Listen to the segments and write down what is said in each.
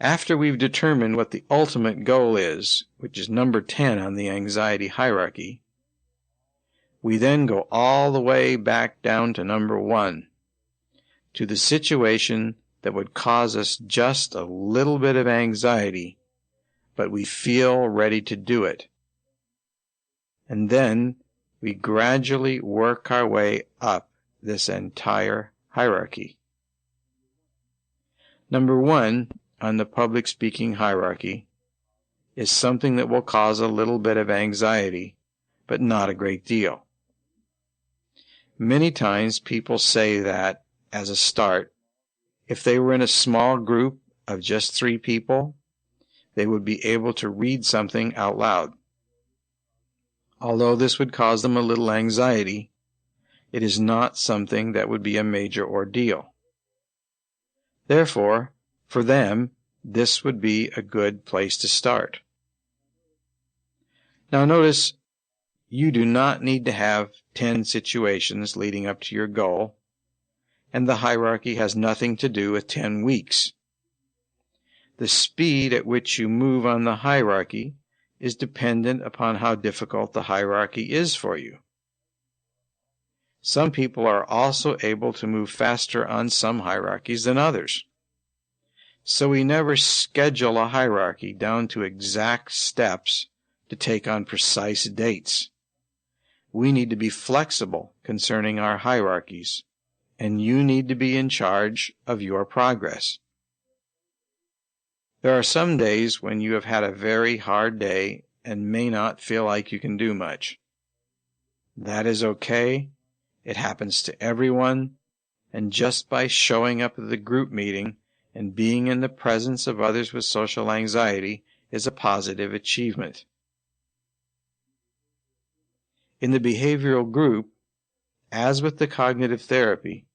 After we've determined what the ultimate goal is, which is number 10 on the anxiety hierarchy, we then go all the way back down to number 1, to the situation that would cause us just a little bit of anxiety, but we feel ready to do it. And then we gradually work our way up this entire hierarchy. Number 1 on the public speaking hierarchy is something that will cause a little bit of anxiety, but not a great deal. Many times people say that, as a start, if they were in a small group of just 3 people, they would be able to read something out loud. Although this would cause them a little anxiety, it is not something that would be a major ordeal. Therefore, for them, this would be a good place to start. Now notice, you do not need to have 10 situations leading up to your goal, and the hierarchy has nothing to do with 10 weeks. The speed at which you move on the hierarchy is dependent upon how difficult the hierarchy is for you. Some people are also able to move faster on some hierarchies than others. So we never schedule a hierarchy down to exact steps to take on precise dates. We need to be flexible concerning our hierarchies, and you need to be in charge of your progress. There are some days when you have had a very hard day and may not feel like you can do much. That is okay. It happens to everyone, and just by showing up at the group meeting and being in the presence of others with social anxiety is a positive achievement. In the behavioral group, as with the cognitive therapy,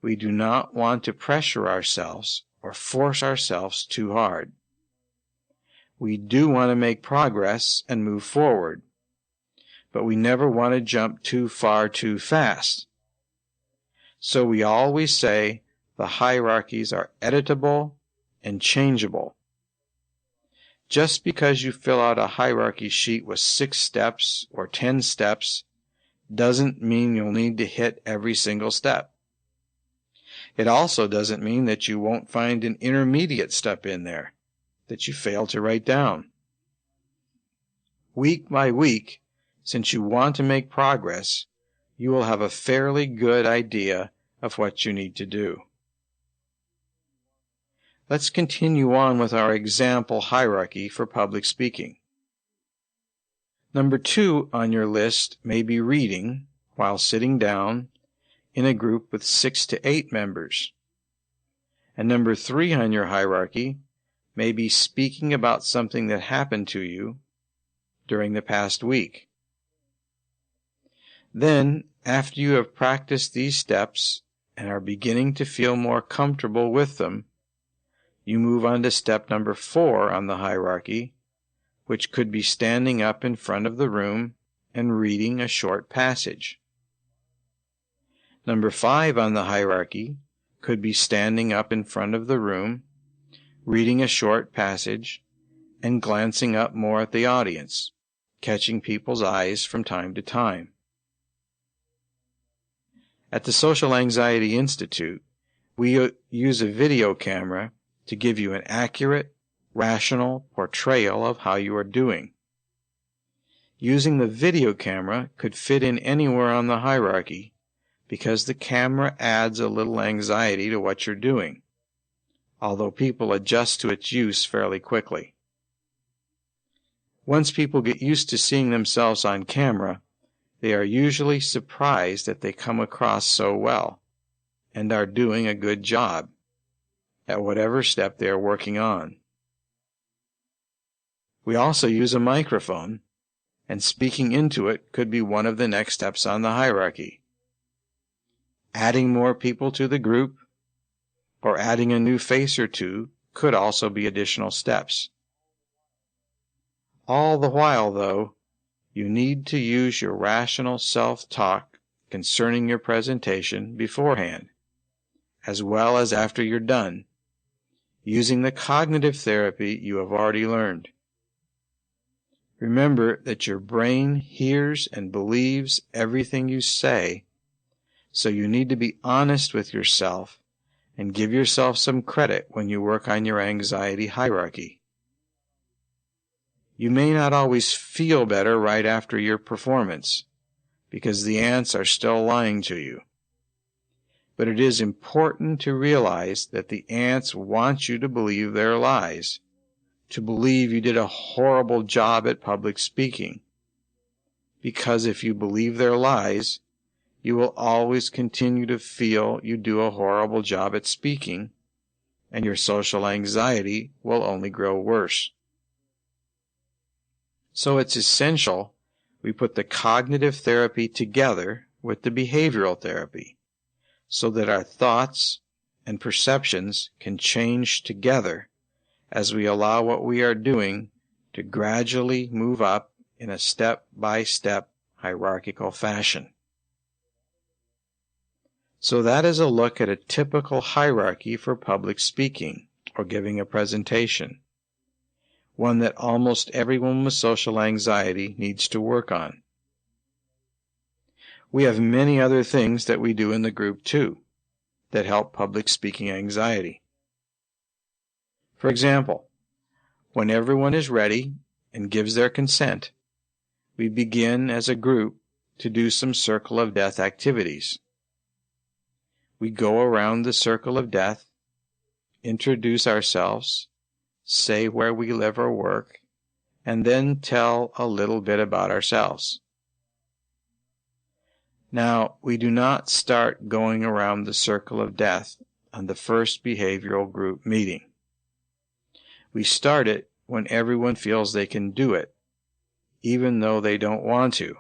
we do not want to pressure ourselves or force ourselves too hard. We do want to make progress and move forward, but we never want to jump too far too fast. So we always say the hierarchies are editable and changeable. Just because you fill out a hierarchy sheet with 6 steps or 10 steps doesn't mean you'll need to hit every single step. It also doesn't mean that you won't find an intermediate step in there that you fail to write down. Week by week, since you want to make progress, you will have a fairly good idea of what you need to do. Let's continue on with our example hierarchy for public speaking. Number 2 on your list may be reading while sitting down in a group with 6 to 8 members. And number 3 on your hierarchy may be speaking about something that happened to you during the past week. Then, after you have practiced these steps and are beginning to feel more comfortable with them, you move on to step number 4 on the hierarchy, which could be standing up in front of the room and reading a short passage. Number 5 on the hierarchy could be standing up in front of the room, reading a short passage, and glancing up more at the audience, catching people's eyes from time to time. At the Social Anxiety Institute, we use a video camera to give you an accurate, rational portrayal of how you are doing. Using the video camera could fit in anywhere on the hierarchy because the camera adds a little anxiety to what you're doing, although people adjust to its use fairly quickly. Once people get used to seeing themselves on camera, they are usually surprised that they come across so well and are doing a good job at whatever step they are working on. We also use a microphone, and speaking into it could be one of the next steps on the hierarchy. Adding more people to the group or adding a new face or two could also be additional steps. All the while, though, you need to use your rational self-talk concerning your presentation beforehand, as well as after you're done. using the cognitive therapy you have already learned. Remember that your brain hears and believes everything you say, so you need to be honest with yourself and give yourself some credit when you work on your anxiety hierarchy. You may not always feel better right after your performance, because the ants are still lying to you. But it is important to realize that the ants want you to believe their lies, to believe you did a horrible job at public speaking. Because if you believe their lies, you will always continue to feel you do a horrible job at speaking, and your social anxiety will only grow worse. So it's essential we put the cognitive therapy together with the behavioral therapy, so that our thoughts and perceptions can change together as we allow what we are doing to gradually move up in a step-by-step hierarchical fashion. So that is a look at a typical hierarchy for public speaking or giving a presentation, one that almost everyone with social anxiety needs to work on. We have many other things that we do in the group too that help public speaking anxiety. For example, when everyone is ready and gives their consent, we begin as a group to do some circle of death activities. We go around the circle of death, introduce ourselves, say where we live or work, and then tell a little bit about ourselves. Now, we do not start going around the circle of death on the first behavioral group meeting. We start it when everyone feels they can do it, even though they don't want to,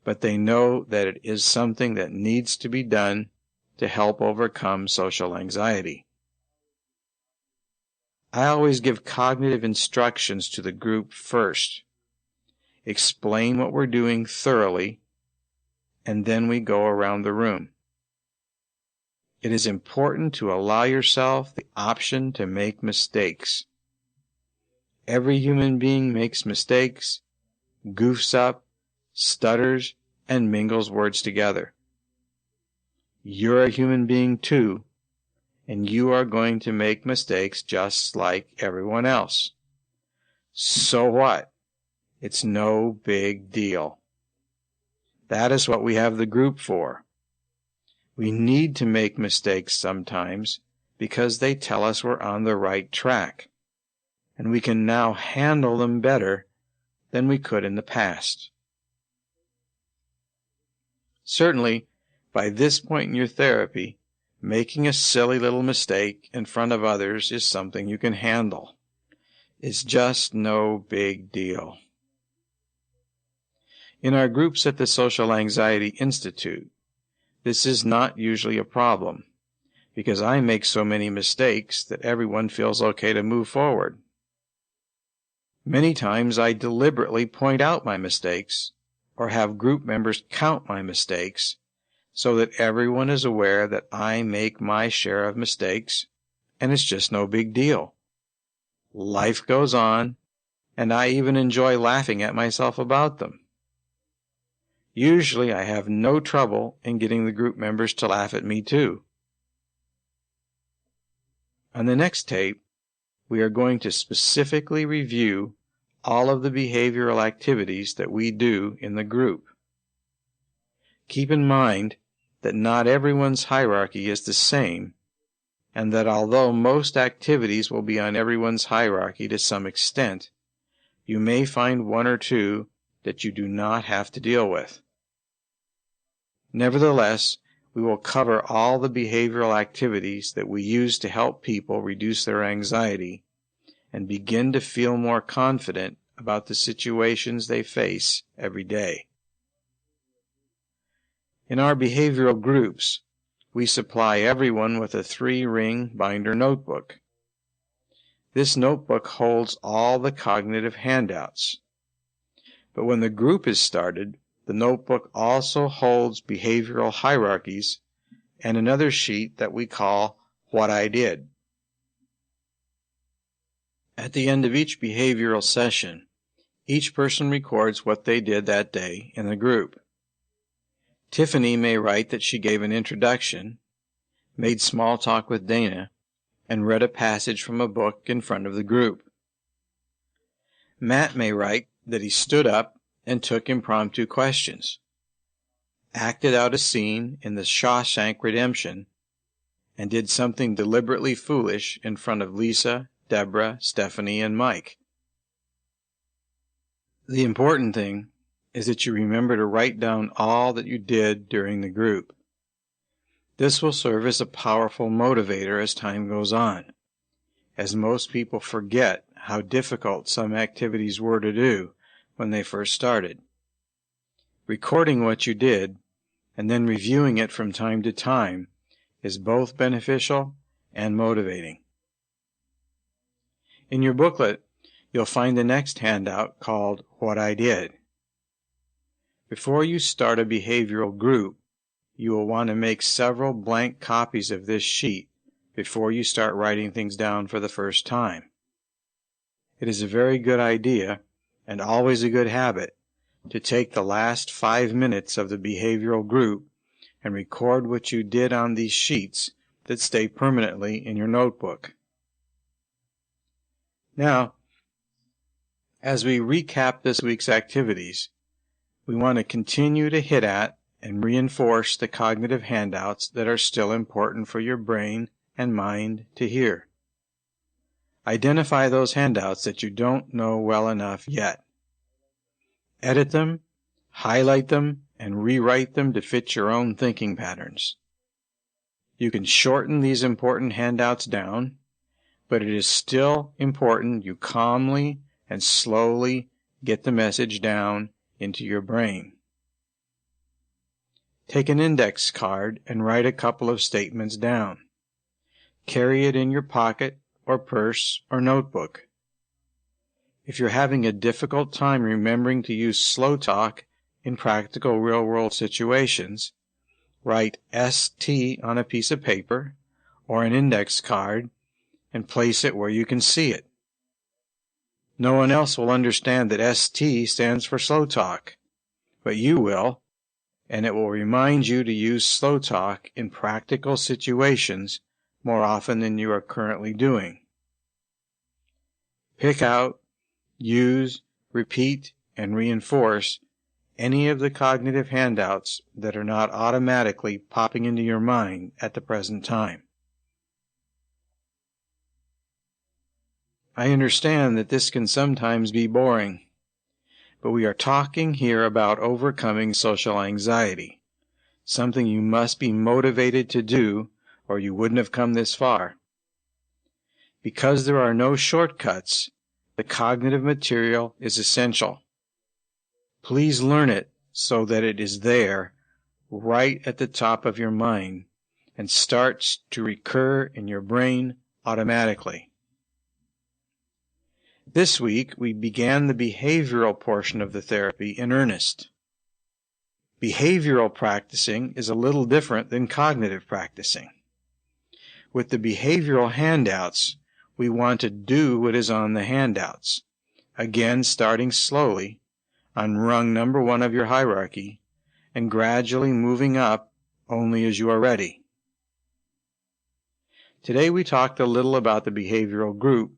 but they know that it is something that needs to be done to help overcome social anxiety. I always give cognitive instructions to the group first, explain what we're doing thoroughly, and then we go around the room. It is important to allow yourself the option to make mistakes. Every human being makes mistakes, goofs up, stutters, and mingles words together. You're a human being too, and you are going to make mistakes just like everyone else. So what? It's no big deal. That is what we have the group for. We need to make mistakes sometimes because they tell us we're on the right track, and we can now handle them better than we could in the past. Certainly, by this point in your therapy, making a silly little mistake in front of others is something you can handle. It's just no big deal. In our groups at the Social Anxiety Institute, this is not usually a problem, because I make so many mistakes that everyone feels okay to move forward. Many times I deliberately point out my mistakes, or have group members count my mistakes, so that everyone is aware that I make my share of mistakes, and it's just no big deal. Life goes on, and I even enjoy laughing at myself about them. Usually I have no trouble in getting the group members to laugh at me too. On the next tape, we are going to specifically review all of the behavioral activities that we do in the group. Keep in mind that not everyone's hierarchy is the same, and that although most activities will be on everyone's hierarchy to some extent, you may find one or two that you do not have to deal with. Nevertheless, we will cover all the behavioral activities that we use to help people reduce their anxiety and begin to feel more confident about the situations they face every day. In our behavioral groups, we supply everyone with a 3-ring binder notebook. This notebook holds all the cognitive handouts. But when the group is started, the notebook also holds behavioral hierarchies and another sheet that we call What I Did. At the end of each behavioral session, each person records what they did that day in the group. Tiffany may write that she gave an introduction, made small talk with Dana, and read a passage from a book in front of the group. Matt may write that he stood up and took impromptu questions, acted out a scene in the Shawshank Redemption, and did something deliberately foolish in front of Lisa, Deborah, Stephanie, and Mike. The important thing is that you remember to write down all that you did during the group. This will serve as a powerful motivator as time goes on, as most people forget how difficult some activities were to do when they first started. Recording what you did and then reviewing it from time to time is both beneficial and motivating. In your booklet, you'll find the next handout called What I Did. Before you start a behavioral group, you will want to make several blank copies of this sheet before you start writing things down for the first time. It is a very good idea, and always a good habit, to take the last 5 minutes of the behavioral group and record what you did on these sheets that stay permanently in your notebook. Now, as we recap this week's activities, we want to continue to hit at and reinforce the cognitive handouts that are still important for your brain and mind to hear. Identify those handouts that you don't know well enough yet. Edit them, highlight them, and rewrite them to fit your own thinking patterns. You can shorten these important handouts down, but it is still important you calmly and slowly get the message down into your brain. Take an index card and write a couple of statements down. Carry it in your pocket or purse or notebook. If you're having a difficult time remembering to use slow talk in practical real-world situations, write ST on a piece of paper or an index card and place it where you can see it. No one else will understand that ST stands for slow talk, but you will, and it will remind you to use slow talk in practical situations more often than you are currently doing. Pick out, use, repeat, and reinforce any of the cognitive handouts that are not automatically popping into your mind at the present time. I understand that this can sometimes be boring, but we are talking here about overcoming social anxiety, something you must be motivated to do or you wouldn't have come this far. Because there are no shortcuts, the cognitive material is essential. Please learn it so that it is there, right at the top of your mind, and starts to recur in your brain automatically. This week, we began the behavioral portion of the therapy in earnest. Behavioral practicing is a little different than cognitive practicing. With the behavioral handouts, we want to do what is on the handouts, again starting slowly on rung number 1 of your hierarchy and gradually moving up only as you are ready. Today we talked a little about the behavioral group